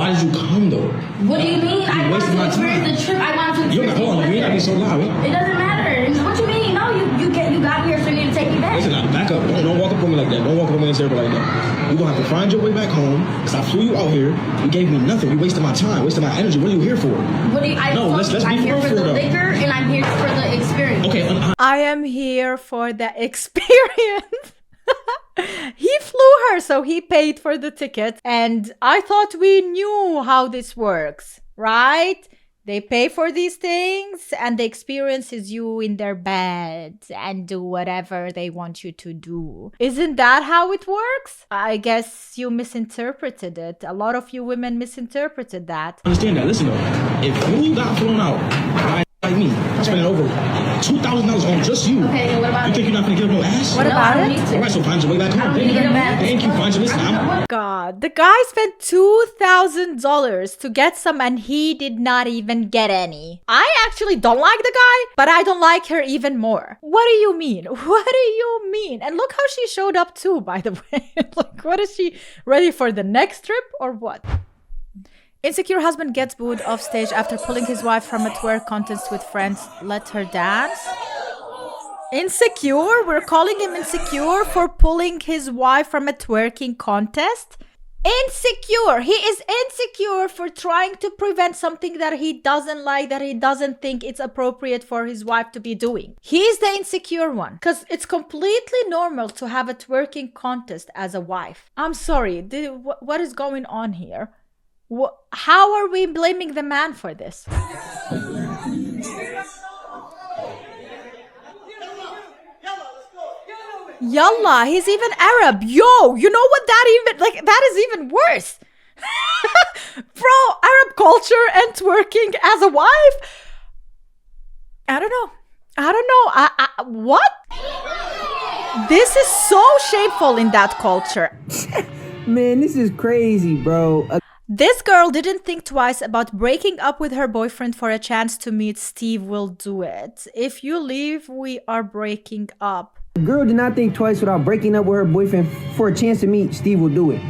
Why did you come though? What do you mean? I wanted to experience the trip. I wanted to experience Hold on, you ain't gotta be so loud. It doesn't matter. What you mean? No, you got here, so you need to take me back. Listen, back up. Don't walk up on me like that. Don't walk up on me in a circle like that. You're gonna have to find your way back home, because I flew you out here. You gave me nothing. You wasted my time, wasted my energy. What are you here for? What do you, I'm here for the liquor, and I'm here for the experience. Okay. I am here for the experience. He flew her, so he paid for the ticket. And I thought we knew how this works, right? They pay for these things and the experience is you in their bed and do whatever they want you to do. Isn't that how it works? I guess you misinterpreted it. A lot of you women misinterpreted that. Understand that. Listen though, if you got flown out by like me, spending over $2,000 on just you. Okay, and what about you think you're not gonna get up no ass? What about it? All right, so find your way back home. Thank you. Find your list now. God, the guy spent $2,000 to get some and he did not even get any. I actually don't like the guy, but I don't like her even more. What do you mean? What do you mean? And look how she showed up too, by the way. Like, what is she, ready for the next trip or what? Insecure husband gets booed off stage after pulling his wife from a twerk contest with friends. Let her dance. Insecure? We're calling him insecure for pulling his wife from a twerking contest? Insecure! He is insecure for trying to prevent something that he doesn't like, that he doesn't think it's appropriate for his wife to be doing. He's the insecure one. Because it's completely normal to have a twerking contest as a wife. I'm sorry, what is going on here? How are we blaming the man for this? Yalla, he's even Arab. Yo, you know what that is even worse. Bro, Arab culture and twerking as a wife? I don't know. What? This is so shameful in that culture. Man, this is crazy, bro. This girl didn't think twice about breaking up with her boyfriend for a chance to meet Steve. Will do it. If you leave, we are breaking up. The girl did not think twice about breaking up with her boyfriend for a chance to meet Steve. Will do it.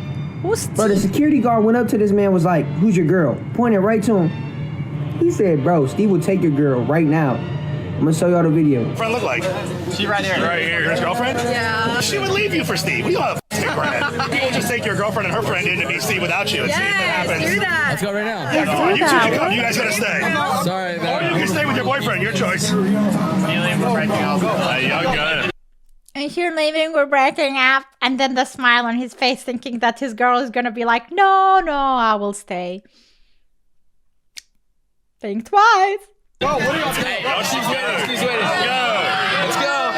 Who's Steve? Bro, the security guard went up to this man, was like, "Who's your girl?" Pointed right to him. He said, "Bro, Steve will take your girl right now." I'm gonna show y'all the video. What friend look like? She right there. Right here, his girlfriend? Yeah. She would leave you for Steve. We don't have a girlfriend. People just take your girlfriend and her friend in to meet Steve without you and see if that happens. Do that. Let's go right now. Yeah, come on. You two can come. You guys gotta stay. Sorry, Or you can stay with your boyfriend. Your choice. You leave for breaking up. You're good. And you're leaving, we're breaking up. And then the smile on his face thinking that his girl is gonna be like, no, I will stay. Think twice. Go, what are you up to? Oh, she's waiting. She's waiting. Let's go.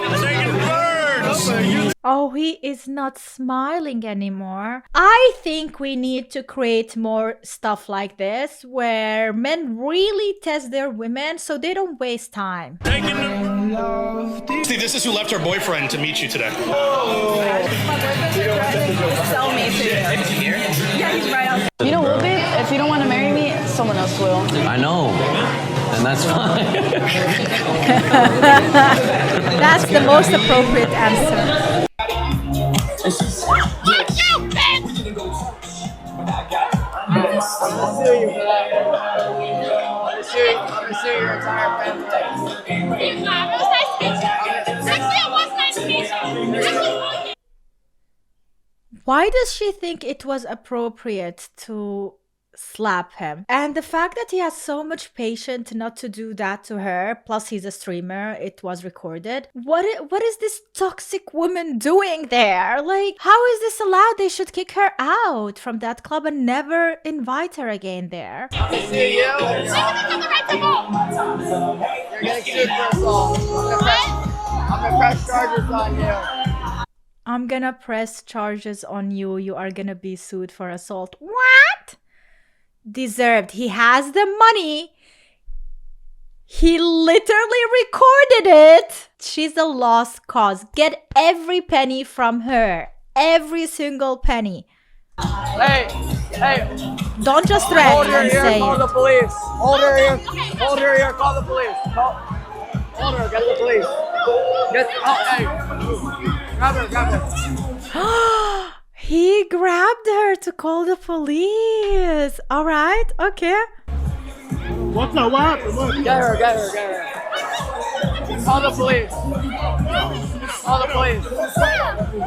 Let's go. Taking birds. Oh, he is not smiling anymore. I think we need to create more stuff like this where men really test their women so they don't waste time. Steve, this is who left her boyfriend to meet you today. Sell me to you. Yeah, he's right out. You know what, babe? If you don't want to marry me, someone else will. I know. And that's fine. That's the most appropriate answer. Why does she think it was appropriate to slap him? And the fact that he has so much patience not to do that to her, plus he's a streamer, it was recorded. What is this toxic woman doing there? Like, how is this allowed? They should kick her out from that club and never invite her again there. See you. You're getting sued for assault. I'm gonna press charges on you. I'm gonna press charges on you. You are gonna be sued for assault. What? Deserved. He has the money. He literally recorded it. She's a lost cause. Get every penny from her. Every single penny. Hey. Don't just threaten Hold her and here, say call it. the police. Hold her here. Hold her here, call the police. Hold her, get the police. Hey. Grab her. He grabbed her to call the police. All right, okay. What's up? What happened? Get her. Call the police. Call the police.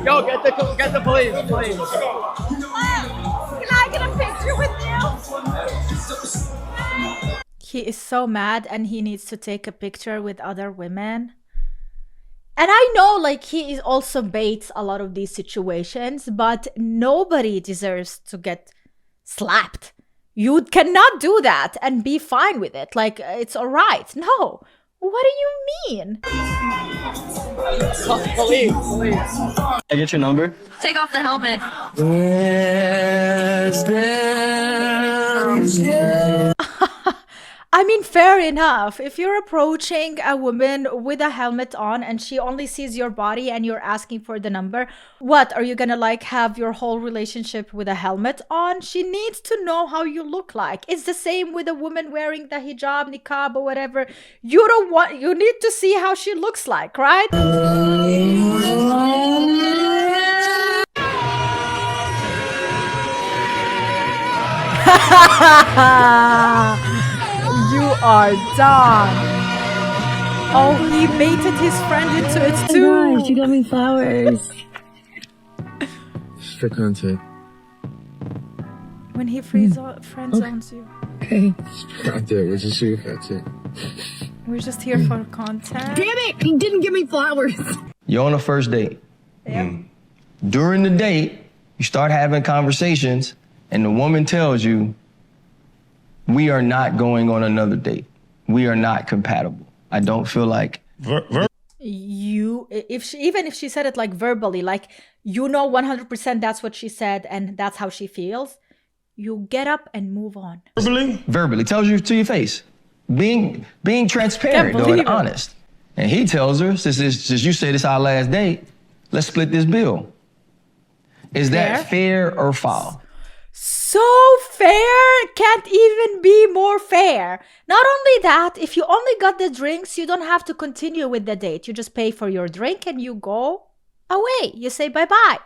Yo, get the police, please. Can I get a picture with you? He is so mad and he needs to take a picture with other women. And I know like he is also baits a lot of these situations, but nobody deserves to get slapped. You cannot do that and be fine with it. Like, it's all right. No. What do you mean? Police. Can I get your number? Take off the helmet. I mean, fair enough. If you're approaching a woman with a helmet on and she only sees your body and you're asking for the number, what, are you gonna like have your whole relationship with a helmet on? She needs to know how you look like. It's the same with a woman wearing the hijab, niqab or whatever. You need to see how she looks like, right? You are done. Oh, he baited his friend into it too. Oh my gosh, you got me flowers. For content. When he friend zones you. Okay. Content. We're just shooting content. We're just here for content. Damn it! He didn't give me flowers. You're on a first date. Yep. During the date, you start having conversations, and the woman tells you, we are not going on another date. We are not compatible. I don't feel like even if she said it like verbally, like, you know 100% that's what she said and that's how she feels, you get up and move on. verbally tells you to your face, being transparent though, and honest. And he tells her, since you say this our last date, let's split this bill. Is that fair or foul? So fair, can't even be more fair. Not only that, if you only got the drinks, you don't have to continue with the date. You just pay for your drink and you go away. You say bye-bye.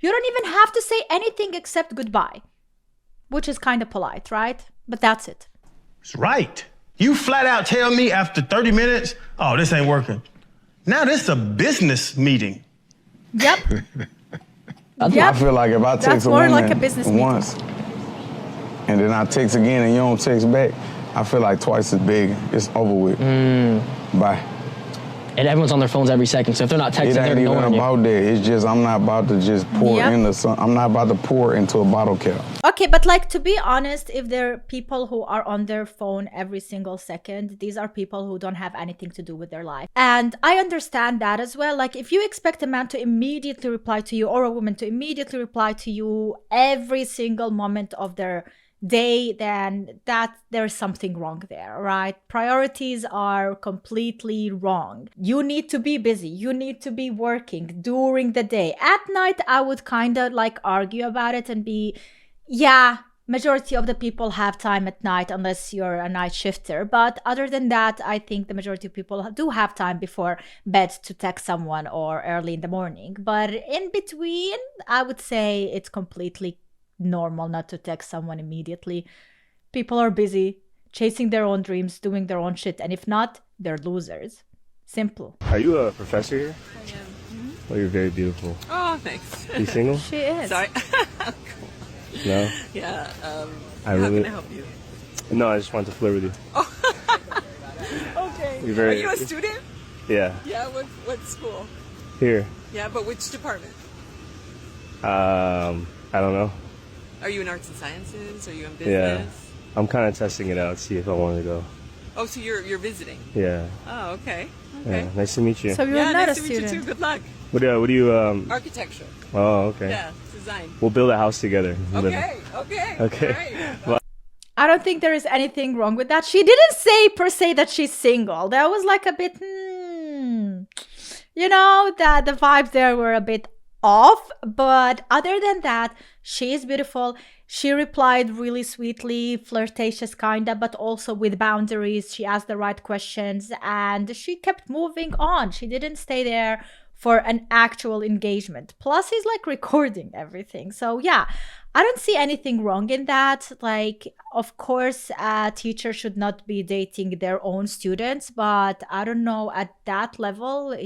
You don't even have to say anything except goodbye, which is kind of polite, right? But that's it. That's right. You flat out tell me after 30 minutes, oh, this ain't working. Now this is a business meeting. Yep. I feel like if I text a woman like a business once and then I text again and you don't text back, I feel like twice as big. It's over with. Bye. And everyone's on their phones every second, so if they're not texting, they're ignoring you. It ain't even about that. It's just I'm not about to just pour I'm not about to pour into a bottle cap. Okay, but like, to be honest, if there are people who are on their phone every single second, these are people who don't have anything to do with their life. And I understand that as well. Like, if you expect a man to immediately reply to you or a woman to immediately reply to you every single moment of their day, then there's something wrong there, right? Priorities are completely wrong. You need to be busy. You need to be working during the day. At night, I would kind of like argue about it and be, yeah, majority of the people have time at night unless you're a night shifter. But other than that, I think the majority of people do have time before bed to text someone or early in the morning. But in between, I would say it's completely normal not to text someone immediately. People are busy chasing their own dreams, doing their own shit, and if not, they're losers. Simple. Are you a professor here? I am. Oh, you're very beautiful. Oh, thanks. You single? She is. Sorry. No? Yeah. How can I help you? No, I just wanted to flirt with you. Oh. Okay. Are you a student? Yeah. Yeah. What school? Here. Yeah, but which department? I don't know. Are you in arts and sciences? Are you in business? Yeah. I'm kind of testing it out, see if I want to go. Oh, so you're visiting? Yeah. Oh, okay. Yeah. Nice to meet you. So you're not nice a to student. meet you too. Good luck. What do you Architecture. Oh, okay. Yeah, design. We'll build a house together. Okay. Okay. Right. I don't think there is anything wrong with that. She didn't say per se that she's single. That was like a bit, you know, that the vibes there were a bit off. But other than that, she is beautiful. She replied really sweetly, flirtatious kinda, but also with boundaries. She asked the right questions and she kept moving on. She didn't stay there for an actual engagement. Plus, he's like recording everything. So yeah, I don't see anything wrong in that. Like, of course, a teacher should not be dating their own students, but I don't know, at that level,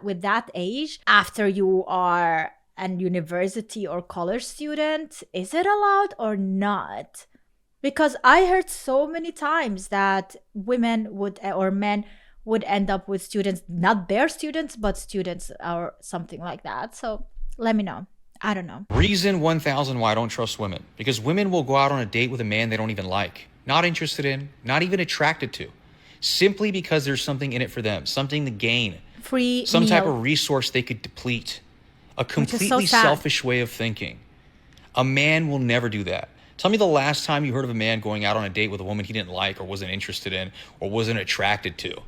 with that age, after you are an university or college student, is it allowed or not? Because I heard so many times that women would, or men would end up with students, not their students, but students or something like that. So let me know. I don't know. Reason 1000 why I don't trust women. Because women will go out on a date with a man they don't even like, not interested in, not even attracted to, simply because there's something in it for them, something to gain, some type of resource they could deplete, a completely selfish way of thinking. A man will never do that. Tell me the last time you heard of a man going out on a date with a woman he didn't like or wasn't interested in or wasn't attracted to.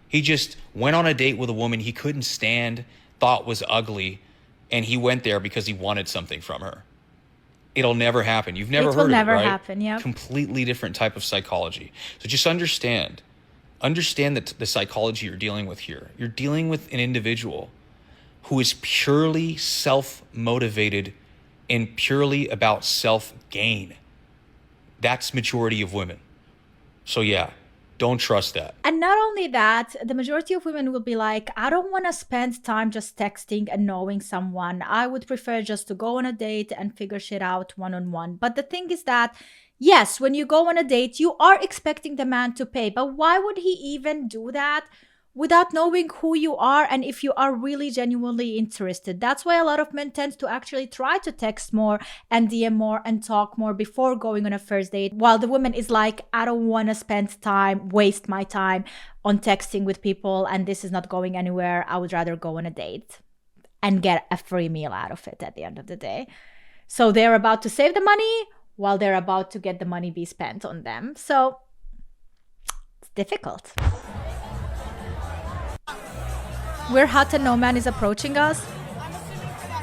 He just went on a date with a woman he couldn't stand, thought was ugly, and he went there because he wanted something from her. It'll never happen. You've never heard of it, right? It will never happen, yeah. Completely different type of psychology. So just understand that the psychology you're dealing with here. You're dealing with an individual who is purely self-motivated and purely about self-gain. That's majority of women. So yeah, don't trust that. And not only that, the majority of women will be like, I don't want to spend time just texting and knowing someone. I would prefer just to go on a date and figure shit out one-on-one. But the thing is that, yes, when you go on a date, you are expecting the man to pay. But why would he even do that without knowing who you are and if you are really genuinely interested? That's why a lot of men tend to actually try to text more and DM more and talk more before going on a first date, while the woman is like, I don't want to spend time, waste my time on texting with people, and this is not going anywhere. I would rather go on a date and get a free meal out of it at the end of the day. So they're about to save the money while they're about to get the money be spent on them. So it's difficult. We're hot and no man is approaching us?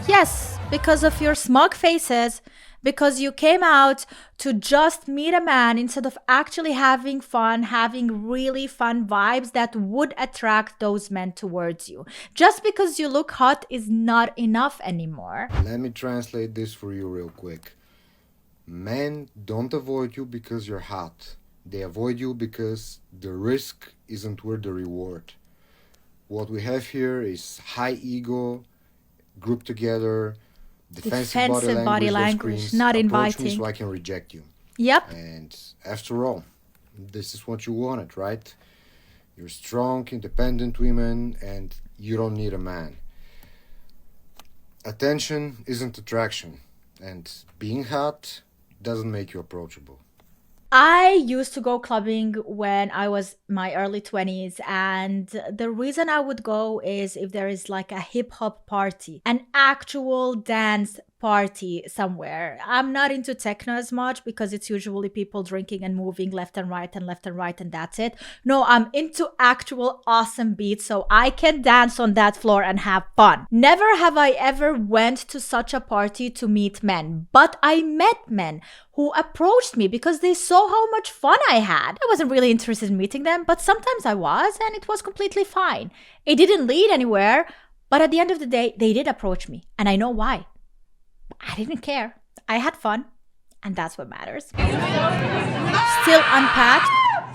Yes, because of your smug faces, because you came out to just meet a man instead of actually having fun, having really fun vibes that would attract those men towards you. Just because you look hot is not enough anymore. Let me translate this for you real quick. Men don't avoid you because you're hot. They avoid you because the risk isn't worth the reward. What we have here is high ego, grouped together, defensive body language, not inviting. Approach me so I can reject you. Yep. And after all, this is what you wanted, right? You're strong, independent women, and you don't need a man. Attention isn't attraction, and being hot doesn't make you approachable. I used to go clubbing when I was my early 20s, and the reason I would go is if there is like a hip hop party, an actual dance party somewhere. I'm not into techno as much because it's usually people drinking and moving left and right and that's it. No, I'm into actual awesome beats so I can dance on that floor and have fun. Never have I ever went to such a party to meet men, but I met men who approached me because they saw how much fun I had. I wasn't really interested in meeting them, but sometimes I was, and it was completely fine. It didn't lead anywhere, but at the end of the day, they did approach me, and I know why. I didn't care. I had fun, and that's what matters. Still unpacked.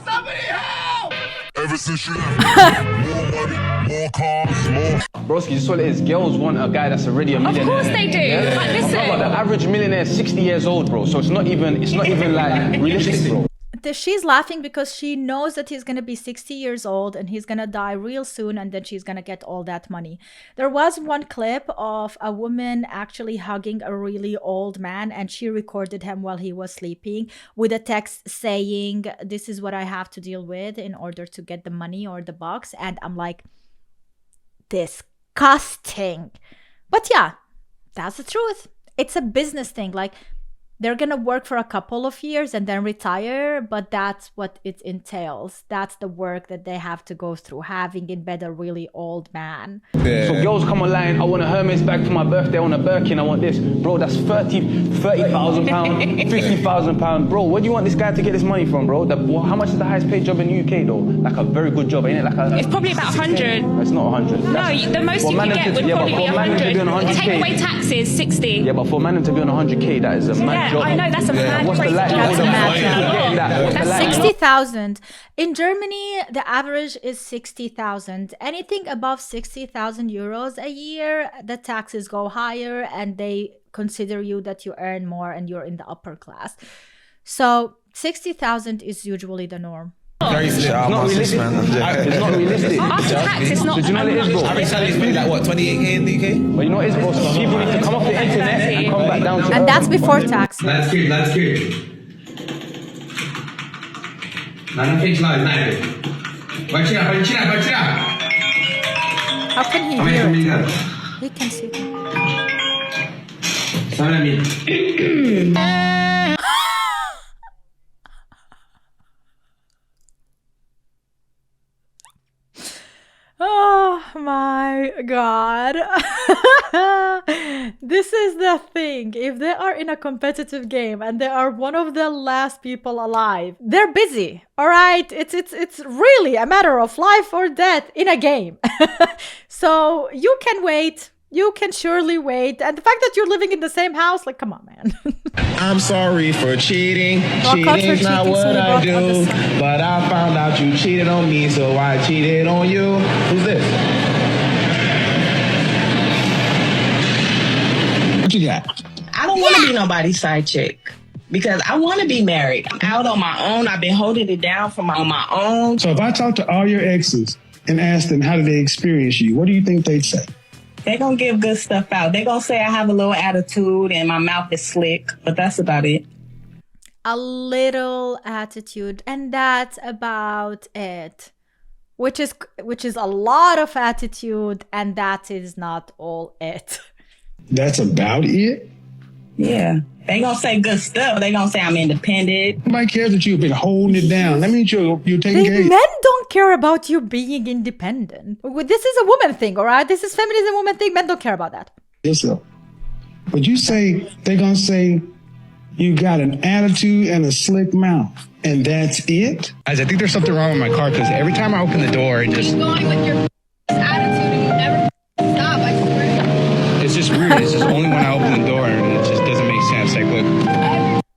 Somebody help! Ever since you left, more money, more cars, more. Broski, just what it is. Girls want a guy that's already a millionaire. Of course they do. Yeah? Like, listen. Bro, the average millionaire is 60 years old, bro. So it's not even like realistic, bro. She's laughing because she knows that he's going to be 60 years old and he's going to die real soon, and then she's going to get all that money. There was one clip of a woman actually hugging a really old man, and she recorded him while he was sleeping with a text saying, this is what I have to deal with in order to get the money or the bucks. And I'm like, disgusting. But yeah, that's the truth. It's a business thing. Like, They're gonna work for a couple of years and then retire, but that's what it entails. That's the work that they have to go through, having in bed a really old man. Yeah. So girls come online, I want a Hermes bag for my birthday, I want a Birkin, I want this. Bro, that's £30,000, £50,000. Bro, where do you want this guy to get this money from, bro? How much is the highest paid job in the UK, though? Like a very good job, ain't it? It's probably about 100. It's not 100. No, the most you can get would probably be 100. Take away taxes, 60. Yeah, but for a man to be on 100k, that is a mad job. I know, that's a mad crazy job. That's a mad job. That's 60,000. In Germany, the average is 60,000. Anything above 60,000 euros a year, the taxes go higher and they consider you that you earn more and you're in the upper class. So 60,000 is usually the norm. It's not realistic. It's not realistic. After tax, it's not. Did you know what it is, bro? Average salary is maybe like what, 28k in the UK? But you know what it is, bro? So people need to come off the internet and come back down to And that's before taxes. That's good. How can he hear it? He can see it. Oh my God. This is the thing. If they are in a competitive game and they are one of the last people alive, they're busy. All right. It's really a matter of life or death in a game. So you can wait. You can surely wait. And the fact that you're living in the same house, like, come on, man. I'm sorry for cheating. Cheating's not what I do. But I found out you cheated on me, so I cheated on you. Who's this? What you got? I don't want to be nobody's side chick because I want to be married. I'm out on my own. I've been holding it down on my own. So if I talk to all your exes and ask them how did they experience you, what do you think they'd say? They're going to give good stuff out. They're going to say I have a little attitude and my mouth is slick, but that's about it. A little attitude, and that's about it. Which is a lot of attitude, and that is not all it. That's about it? Yeah. They going to say good stuff. They going to say I'm independent. Nobody cares that you've been holding it down. That means you're taking care of it. Men don't care about you being independent. This is a woman thing, all right? This is feminism woman thing. Men don't care about that. Yes, sir. But you say, they're going to say you got an attitude and a slick mouth, and that's it? I think there's something wrong with my car because every time I open the door, it just... Keep going with your attitude and you never stop. I swear. It's just weird. It's just only when I open the door and it just doesn't make sense. Like, look.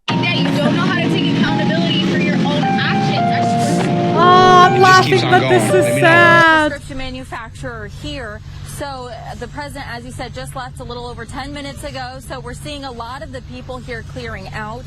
That you don't know how to take accountability for your own actions. I swear. Oh, I'm laughing, but this is sad. Prescription manufacturer here. So the president, as you said, just left a little over 10 minutes ago. So we're seeing a lot of the people here clearing out.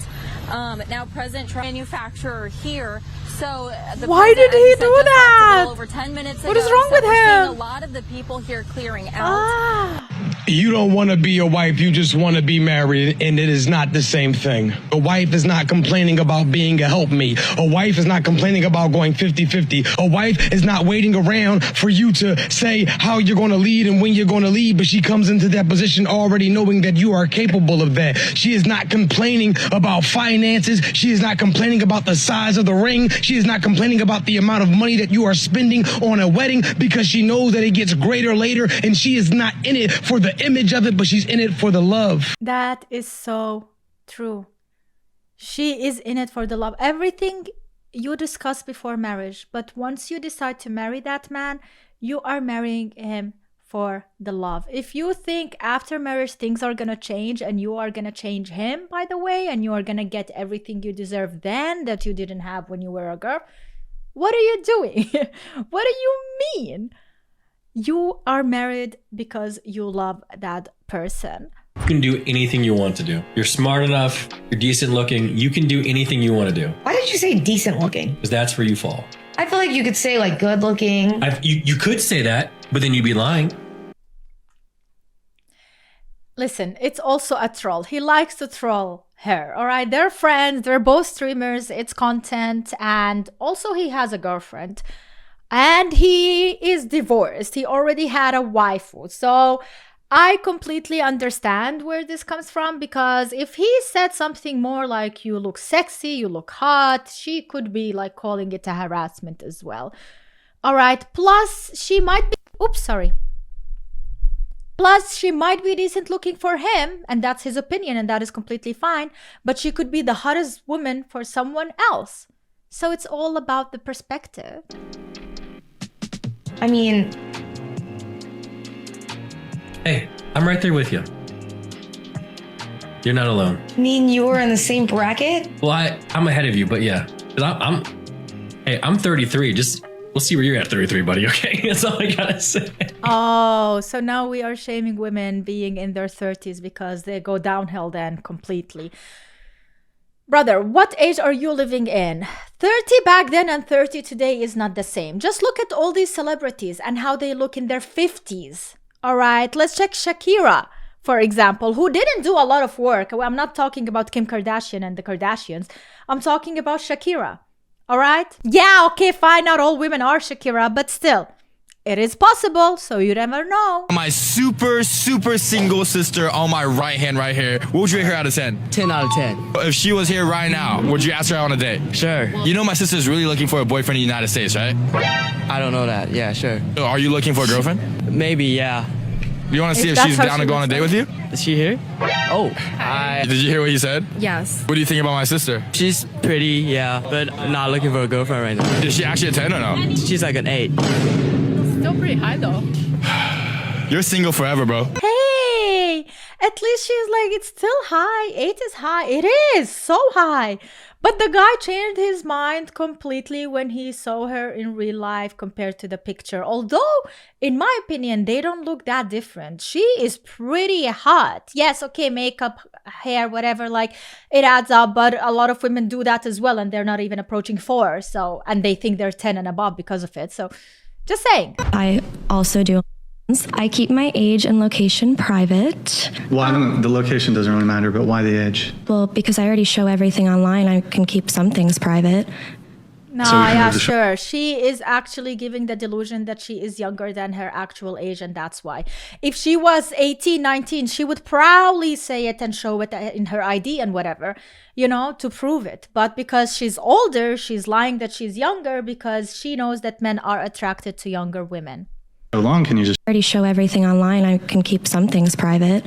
Now President Trump, manufacturer here. So why did he do that? Over 10 minutes what is wrong with him? A lot of the people here clearing out. You don't want to be a wife, you just want to be married, and it is not the same thing. A wife is not complaining about being a helpmate. A wife is not complaining about going 50-50. A wife is not waiting around for you to say how you're going to lead and when you're going to lead, but she comes into that position already knowing that you are capable of that. She is not complaining about finances. She is not complaining about the size of the ring. She is not complaining about the amount of money that you are spending on a wedding because she knows that it gets greater later, and she is not in it for the image of it, but she's in it for the love. That is so true. She is in it for the love. Everything you discuss before marriage, but once you decide to marry that man, you are marrying him for the love. If you think after marriage things are gonna change and you are gonna change him, by the way, and you are gonna get everything you deserve then that you didn't have when you were a girl, what are you doing? What do you mean? You are married because you love that person. You can do anything you want to do. You're smart enough, you're decent looking, you can do anything you want to do. Why did you say decent looking? Because that's where you fall. I feel like you could say like good looking. You could say that, but then you'd be lying. Listen, it's also a troll. He likes to troll her, all right? They're friends, they're both streamers, it's content, and also he has a girlfriend. And he is divorced. He already had a waifu. So I completely understand where this comes from, because if he said something more like you look sexy, you look hot, she could be like calling it a harassment as well. All right. Plus, she might be, Plus, she might be decent looking for him, and that's his opinion, and that is completely fine. But she could be the hottest woman for someone else. So it's all about the perspective. I mean... Hey, I'm right there with you. You're not alone. I mean, you were in the same bracket? Well, I'm ahead of you, but yeah. 'Cause I'm 33. We'll see where you're at 33, buddy, okay? That's all I gotta say. Oh, so now we are shaming women being in their 30s because they go downhill then completely. Brother, what age are you living in? 30 back then and 30 today is not the same. Just look at all these celebrities and how they look in their 50s. All right, let's check Shakira, for example, who didn't do a lot of work. I'm not talking about Kim Kardashian and the Kardashians. I'm talking about Shakira. All right? Yeah, okay, fine. Not all women are Shakira, but still, it is possible, so you never know. My super single sister on my right hand right here. What would you rate her out of 10? 10 out of 10. If she was here right now, would you ask her out on a date? Sure. You know my sister's really looking for a boyfriend in the United States, right? I don't know that. Yeah, sure. So are you looking for a girlfriend? Maybe, yeah. You want to see if she's down to go on a date with you? Is she here? Oh, Did you hear what he said? Yes. What do you think about my sister? she's pretty, yeah, but not looking for a girlfriend right now. Is she actually a 10 or no? She's like an 8. Still pretty high though. You're single forever, bro. Hey, at least she's like, it's still high. 8 is high. It is so high. But the guy changed his mind completely when he saw her in real life compared to the picture. Although, in my opinion, they don't look that different. She is pretty hot. Yes, okay, makeup, hair, whatever, like it adds up. But a lot of women do that as well, and they're not even approaching 4. So, and they think they're 10 and above because of it. So, just saying. I also do. I keep my age and location private. Well, the location doesn't really matter, but why the age? Well, because I already show everything online, I can keep some things private. No, yeah, sure. She is actually giving the delusion that she is younger than her actual age, and that's why. If she was 18, 19, she would proudly say it and show it in her ID and whatever, you know, to prove it. But because she's older, she's lying that she's younger because she knows that men are attracted to younger women. How long can you just... I already show everything online, I can keep some things private.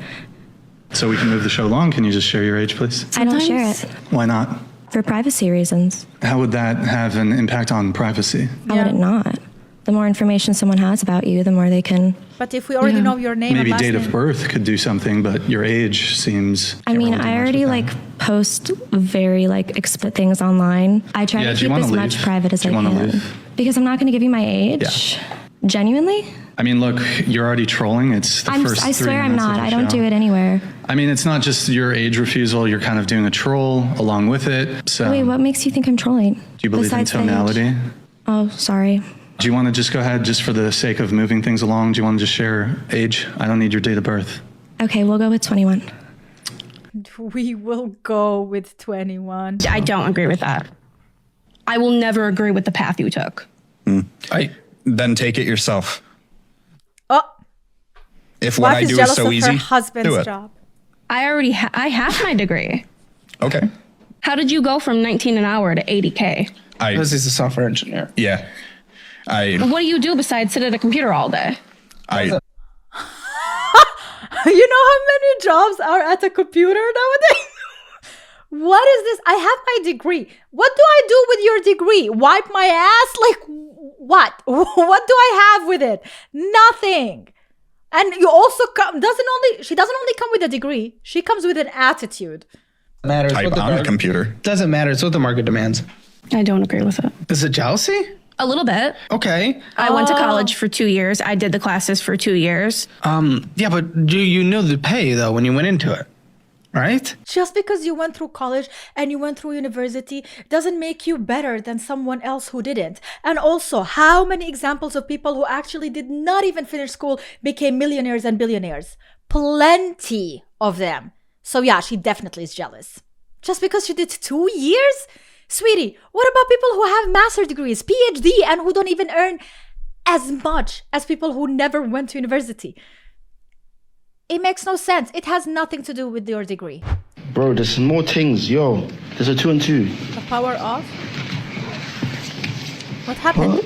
So we can move the show along. Can you just share your age, please? I don't share it. Why not? For privacy reasons. How would that have an impact on privacy? How would it not? The more information someone has about you, the more they can... But if we already know your name Maybe and last date name... of birth could do something, but your age seems... I mean, I already post very explicit things online. I try to keep as much private as I can. Because I'm not going to give you my age. Yeah. Genuinely? I mean, look, you're already trolling. It's the first 3 minutes. I swear I'm not. I don't do it anywhere. I mean, it's not just your age refusal. You're kind of doing a troll along with it. So, wait, what makes you think I'm trolling? Do you believe in tonality? Oh, sorry. Do you want to just go ahead, just for the sake of moving things along? Do you want to just share age? I don't need your date of birth. Okay, we'll go with 21. We will go with 21. I don't agree with that. I will never agree with the path you took. Then take it yourself. Oh. If what I do is so easy, her husband's do it. Job. I already I have my degree. Okay. How did you go from 19 an hour to 80K? Because he's a software engineer. Yeah. What do you do besides sit at a computer all day? You know how many jobs are at a computer nowadays? What is this? I have my degree. What do I do with your degree? Wipe my ass? Like what? What do I have with it? Nothing. And you also she doesn't only come with a degree. She comes with an attitude. Matters Type on a computer. Doesn't matter. It's what the market demands. I don't agree with it. Is it jealousy? A little bit. Okay. I went to college for 2 years. I did the classes for 2 years. Yeah, but you know the pay though when you went into it, right? Just because you went through college and you went through university doesn't make you better than someone else who didn't. And also, how many examples of people who actually did not even finish school became millionaires and billionaires? Plenty of them. So yeah, she definitely is jealous. Just because she did 2 years? Sweetie, what about people who have master's degrees, PhD, and who don't even earn as much as people who never went to university? It makes no sense. It has nothing to do with your degree. Bro, there's more things. Yo, there's a 2 and 2. The power off? What happened? What?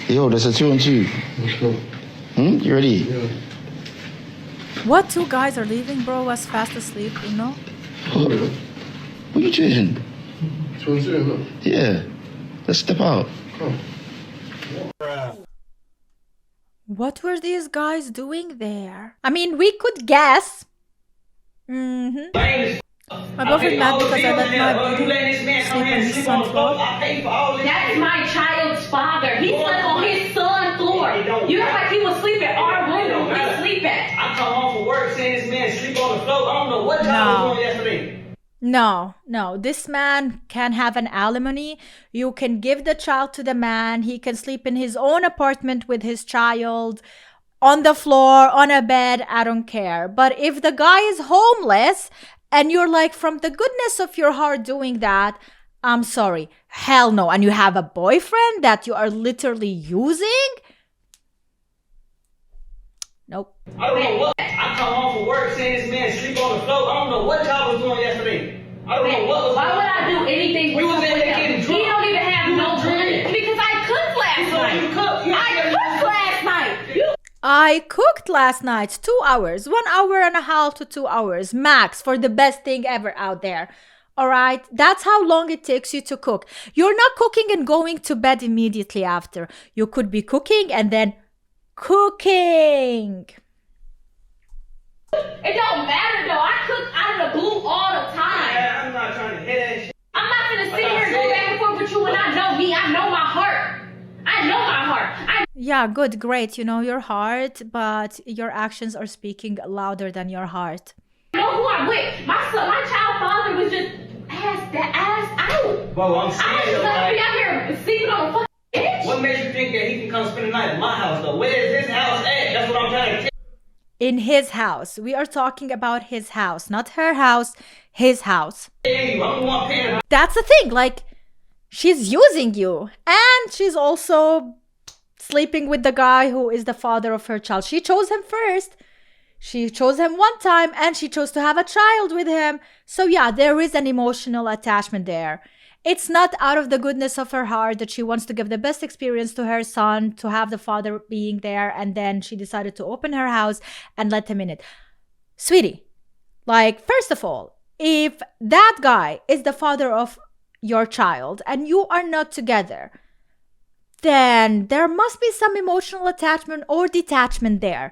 Yo, there's a 2 and 2. Let's go. You ready? Yeah. What? 2 guys are leaving, bro? Was fast asleep, you know? What are you doing? 2 and 2, no? Yeah. Let's step out. Come. What were these guys doing there? I mean, we could guess. My boyfriend mad because I let my baby sleep on his son's floor. That's my child's father. He slept on his son's floor. You act like he was sleeping in our room. We sleep at. I come home from work seeing this man sleep on the floor. I don't know what y'all was doing yesterday. No. This man can have an alimony. You can give the child to the man. He can sleep in his own apartment with his child, on the floor, on a bed. I don't care. But if the guy is homeless and you're like, from the goodness of your heart doing that, I'm sorry. Hell no. And you have a boyfriend that you are literally using? Nope. I don't know what. I come home from work seeing this man sleep on the floor. I don't know what y'all was doing yesterday. I don't know what was Why going would I do anything with him? He don't even have no money. Because I cooked last night. I cooked last night. I cooked last night 2 hours, 1 hour and a half to 2 hours max for the best thing ever out there. All right, that's how long it takes you to cook. You're not cooking and going to bed immediately after. You could be cooking and then cooking. It don't matter though. I cook out of the blue all the time. Yeah, I'm not trying to hear that shit. I'm not gonna sit here and go back and forth with you when I know me. I know my heart. I know my heart. Yeah, good, great. You know your heart, but your actions are speaking louder than your heart. I know who I'm with. My child father was just ass out. Bro, I'm I saying was though, gonna be like, out here sleeping on a fucking bitch. what makes you think that he can come spend the night at my house though? Where is his house at? That's what I'm trying to tell. In his house. We are talking about his house, not her house, his house. That's the thing, like, she's using you. And she's also sleeping with the guy who is the father of her child. She chose him first. She chose him one time and she chose to have a child with him. So yeah, there is an emotional attachment there. It's not out of the goodness of her heart that she wants to give the best experience to her son, to have the father being there, and then she decided to open her house and let him in it. Sweetie, like, first of all, if that guy is the father of your child and you are not together, then there must be some emotional attachment or detachment there.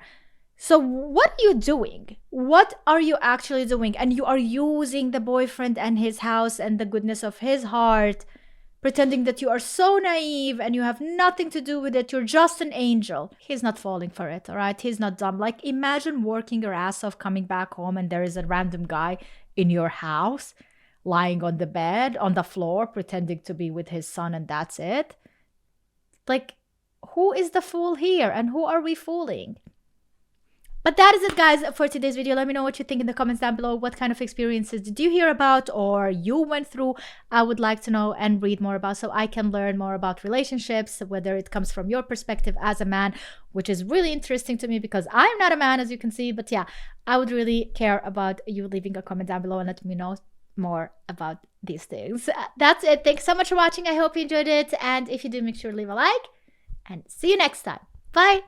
So what are you doing? What are you actually doing? And you are using the boyfriend and his house and the goodness of his heart, pretending that you are so naive and you have nothing to do with it. You're just an angel. He's not falling for it, all right? He's not dumb. Like, imagine working your ass off, coming back home, and there is a random guy in your house lying on the bed, on the floor, pretending to be with his son, and that's it. Like, who is the fool here and who are we fooling? But that is it, guys, for today's video. Let me know what you think in the comments down below. What kind of experiences did you hear about or you went through? I would like to know and read more about, so I can learn more about relationships, whether it comes from your perspective as a man, which is really interesting to me because I'm not a man, as you can see. But yeah, I would really care about you leaving a comment down below and letting me know more about these things. That's it. Thanks so much for watching. I hope you enjoyed it. And if you do, make sure to leave a like and see you next time. Bye.